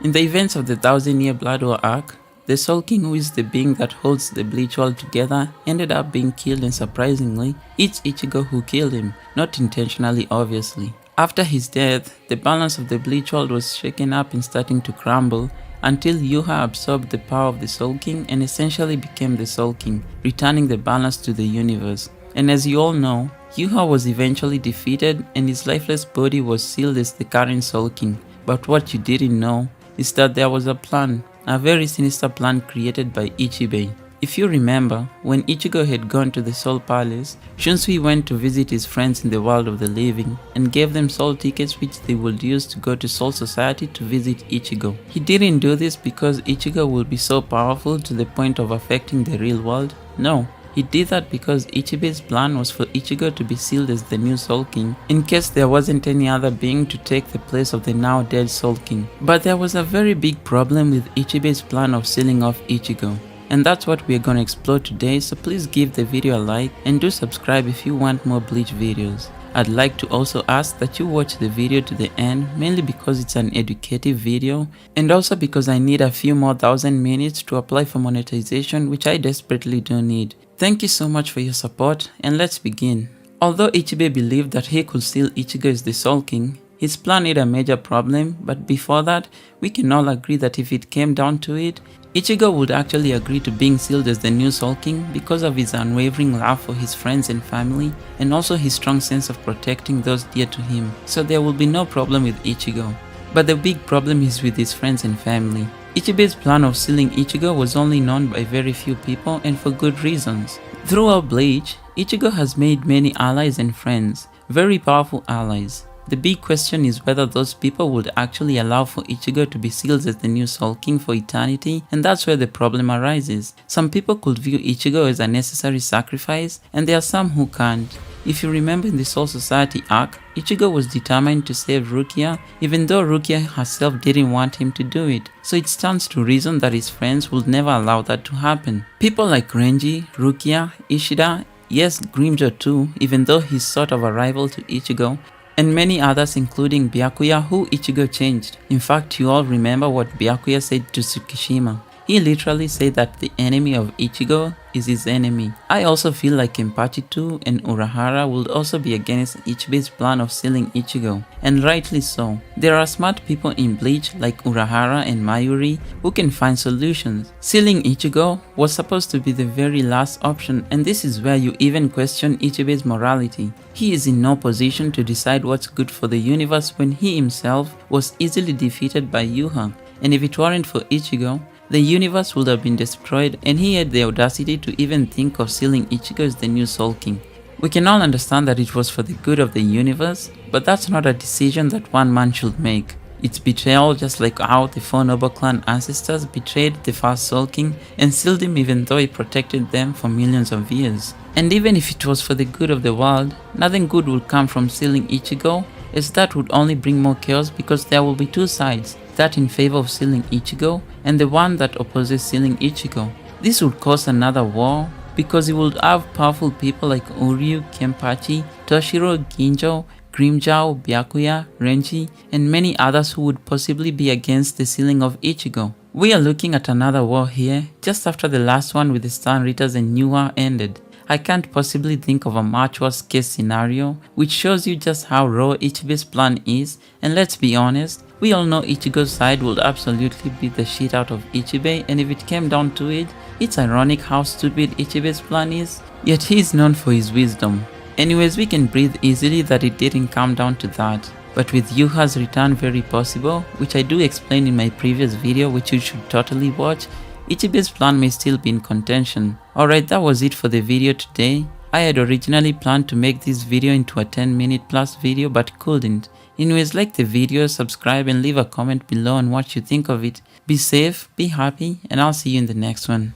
In the events of the 1000-year Blood War arc, the Soul King, who is the being that holds the Bleach world together, ended up being killed, and surprisingly, it's Ichigo who killed him, not intentionally obviously. After his death, the balance of the Bleach world was shaken up and starting to crumble until Yuha absorbed the power of the Soul King and essentially became the Soul King, returning the balance to the universe. And as you all know, Yuha was eventually defeated and his lifeless body was sealed as the current Soul King. But what you didn't know is that there was a plan, a very sinister plan created by Ichibei. If you remember, when Ichigo had gone to the Soul Palace, Shunsui went to visit his friends in the world of the living and gave them soul tickets which they would use to go to Soul Society to visit Ichigo. He didn't do this because Ichigo would be so powerful to the point of affecting the real world. No, he did that because Ichibei's plan was for Ichigo to be sealed as the new Soul King in case there wasn't any other being to take the place of the now dead Soul King. But there was a very big problem with Ichibei's plan of sealing off Ichigo. And that's what we're gonna explore today, so please give the video a like and do subscribe if you want more Bleach videos. I'd like to also ask that you watch the video to the end, mainly because it's an educative video and also because I need a few more 1000 minutes to apply for monetization, which I desperately do need. Thank you so much for your support, and let's begin. Although Ichibei believed that he could seal Ichigo as the Soul King, his plan had a major problem, but before that, we can all agree that if it came down to it, Ichigo would actually agree to being sealed as the new Soul King because of his unwavering love for his friends and family and also his strong sense of protecting those dear to him, so there will be no problem with Ichigo. But the big problem is with his friends and family. Ichibei's plan of sealing Ichigo was only known by very few people and for good reasons. Throughout Bleach, Ichigo has made many allies and friends, very powerful allies. The big question is whether those people would actually allow for Ichigo to be sealed as the new Soul King for eternity, and that's where the problem arises. Some people could view Ichigo as a necessary sacrifice, and there are some who can't. If you remember in the Soul Society arc, Ichigo was determined to save Rukia, even though Rukia herself didn't want him to do it, so it stands to reason that his friends would never allow that to happen. People like Renji, Rukia, Ishida, yes, Grimmjow too, even though he's sort of a rival to Ichigo, and many others including Byakuya, who Ichigo changed. In fact, you all remember what Byakuya said to Tsukishima. He literally said that the enemy of Ichigo is his enemy. I also feel like Kenpachi too and Urahara would also be against Ichibei's plan of sealing Ichigo, and rightly so. There are smart people in Bleach like Urahara and Mayuri who can find solutions. Sealing Ichigo was supposed to be the very last option, and this is where you even question Ichibei's morality. He is in no position to decide what's good for the universe when he himself was easily defeated by Yuha, and if it weren't for Ichigo, the universe would have been destroyed, and he had the audacity to even think of sealing Ichigo as the new Soul King. We can all understand that it was for the good of the universe, but that's not a decision that one man should make. It's betrayal, just like how the 4 Noble Clan ancestors betrayed the first Soul King and sealed him even though he protected them for millions of years. And even if it was for the good of the world, nothing good would come from sealing Ichigo, as that would only bring more chaos because there will be two sides, that in favor of sealing Ichigo and the one that opposes sealing Ichigo. This would cause another war because it would have powerful people like Uryu, Kenpachi, Toshiro, Ginjo, Grimmjow, Byakuya, Renji, and many others who would possibly be against the sealing of Ichigo. We are looking at another war here, just after the last one with the Stern Ritters and Nuwa ended. I can't possibly think of a much worse case scenario, which shows you just how raw Ichibei's plan is, and let's be honest, we all know Ichigo's side would absolutely beat the shit out of Ichibei, and if it came down to it, it's ironic how stupid Ichibei's plan is, yet he is known for his wisdom. Anyways, we can breathe easily that it didn't come down to that. But with Yuha's return very possible, which I do explain in my previous video which you should totally watch, Ichibei's plan may still be in contention. Alright, that was it for the video today. I had originally planned to make this video into a 10-minute plus video but couldn't. Anyways, like the video, subscribe and leave a comment below on what you think of it. Be safe, be happy, and I'll see you in the next one.